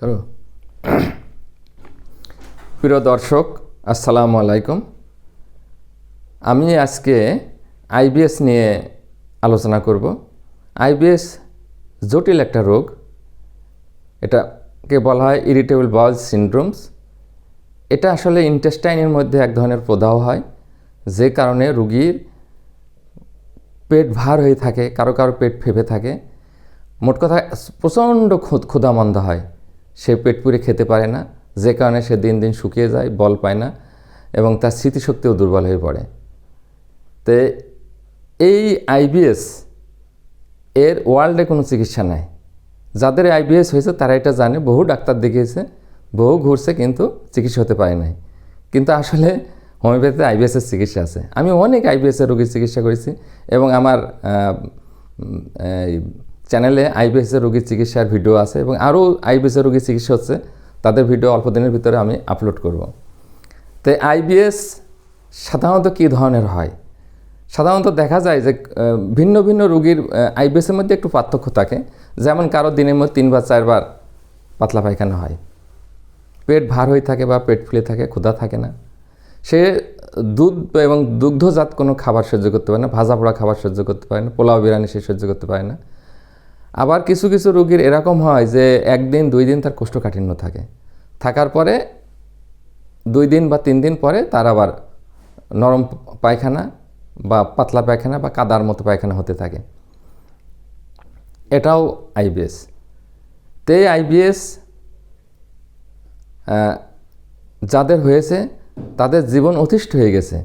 Hello প্রিয় দর্শক, আসসালামু আলাইকুম। আমি আজকে আইবিএস নিয়ে আলোচনা করব। আইবিএস জটিল একটা রোগ। এটাকে বলা হয় ইরিটেবল বাউল সিনড্রোমস। এটা আসলে ইন্টেস্টাইনের মধ্যে এক ধরনের প্রদাহ হয়, যে কারণে রোগীর পেট ভার হয়ে থাকে, কারো কারো পেট ফেপে থাকে। মোট কথা প্রচণ্ড ক্ষুধামন্দা হয়, সে পেট পুরে খেতে পারে না, যে কারণে সে দিন দিন শুকিয়ে যায়, বল পায় না এবং তার স্মৃতিশক্তিও দুর্বল হয়ে পড়ে। তো এই আইবিএস এর ওয়ার্ল্ডে কোনো চিকিৎসা নাই। যাদের আইবিএস হয়েছে তারা এটা জানে, বহু ডাক্তার দেখিয়েছে, বহু ঘুরছে, কিন্তু চিকিৎসা হতে পারে নাই। কিন্তু আসলে হোমিওপ্যাথিতে আইবিএসের চিকিৎসা আছে। আমি অনেক আইবিএসের রোগীর চিকিৎসা করেছি এবং আমার চ্যানেলে আইবিএসের রোগীর চিকিৎসার ভিডিও আছে এবং আরও আইবিএসের রোগীর চিকিৎসা হচ্ছে, তাদের ভিডিও অল্প দিনের ভিতরে আমি আপলোড করব। তো আইবিএস সাধারণত কী ধরনের হয়? সাধারণত দেখা যায় যে ভিন্ন ভিন্ন রোগীর আইবিএসের মধ্যে একটু পার্থক্য থাকে। যেমন কারো দিনের মধ্যে 3 বা 4 বার পাতলা পায়খানা হয়, পেট ভার হয়ে থাকে বা পেট ফুলে থাকে, ক্ষুধা থাকে না, সে দুধ এবং দুগ্ধজাত কোনো খাবার সহ্য করতে পারে না, ভাজা পোড়া খাবার সহ্য করতে পারে না, পোলাও বিরিয়ানি সে সহ্য করতে পারে না। আবার কিছু কিছু রোগীর এরকম হয় যে 1 দিন 2 দিন তার কোষ্ঠকাঠিন্য থাকে, থাকার পরে 2 দিন বা 3 দিন পরে তার আবার নরম পায়খানা বা পাতলা পায়খানা বা কাদার মতো পায়খানা হতে থাকে। এটাও আইবিএস। তো এই আইবিএস যাদের হয়েছে তাদের জীবন অতিষ্ঠ হয়ে গেছে,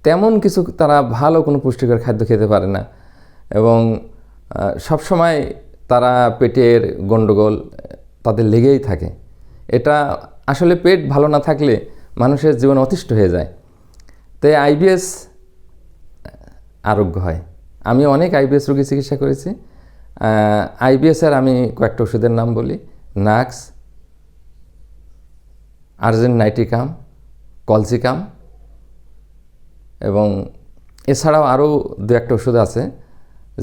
তেমন কিছু তারা ভালো কোনো পুষ্টিকর খাদ্য খেতে পারে না এবং সবসময় তারা পেটের গণ্ডগোল তাদের লেগেই থাকে। এটা আসলে পেট ভালো না থাকলে মানুষের জীবন অতিষ্ঠ হয়ে যায়। তাই আইবিএস আরোগ্য হয়। আমি অনেক আইবিএস রোগী চিকিৎসা করেছি। আইবিএসের আমি কয়েকটা ওষুধের নাম বলি: নাক্স, আর্জেন্ট নাইট্রিকাম, কলসিকাম এবং এছাড়াও আরও 2-1টা ওষুধ আছে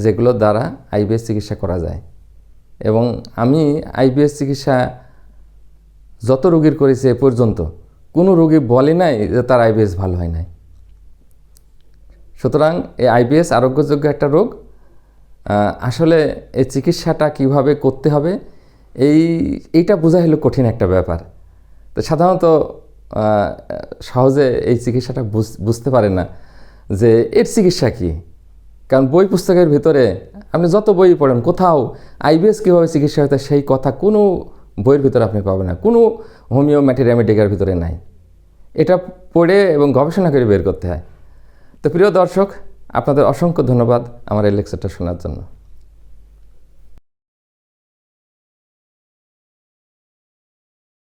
যেগুলোর দ্বারা আইবিএস চিকিৎসা করা যায়। এবং আমি আইবিএস চিকিৎসা যত রোগীর করেছি এ পর্যন্ত কোনো রোগী বলে নাই যে তার আইবিএস ভালো হয় নাই। সুতরাং এই আইবিএস আরোগ্যযোগ্য একটা রোগ। আসলে এই চিকিৎসাটা কিভাবে করতে হবে এইটা বোঝা হলো কঠিন একটা ব্যাপার। তো সাধারণত সহজে এই চিকিৎসাটা বুঝতে পারে না যে এর চিকিৎসা কী। কারণ বই পুস্তকের ভিতরে আপনি যত বই পড়েন, কোথাও আইবিএস কীভাবে চিকিৎসা হতে সেই কথা কোনো বইয়ের ভিতরে আপনি পাবেন না, কোনো হোমিওপ্যাথি রেমেডিকের ভিতরে নাই। এটা পড়ে এবং গবেষণা করে বের করতে হয়। তো প্রিয় দর্শক, আপনাদের অসংখ্য ধন্যবাদ আমার এই লেকচারটা শোনার জন্য।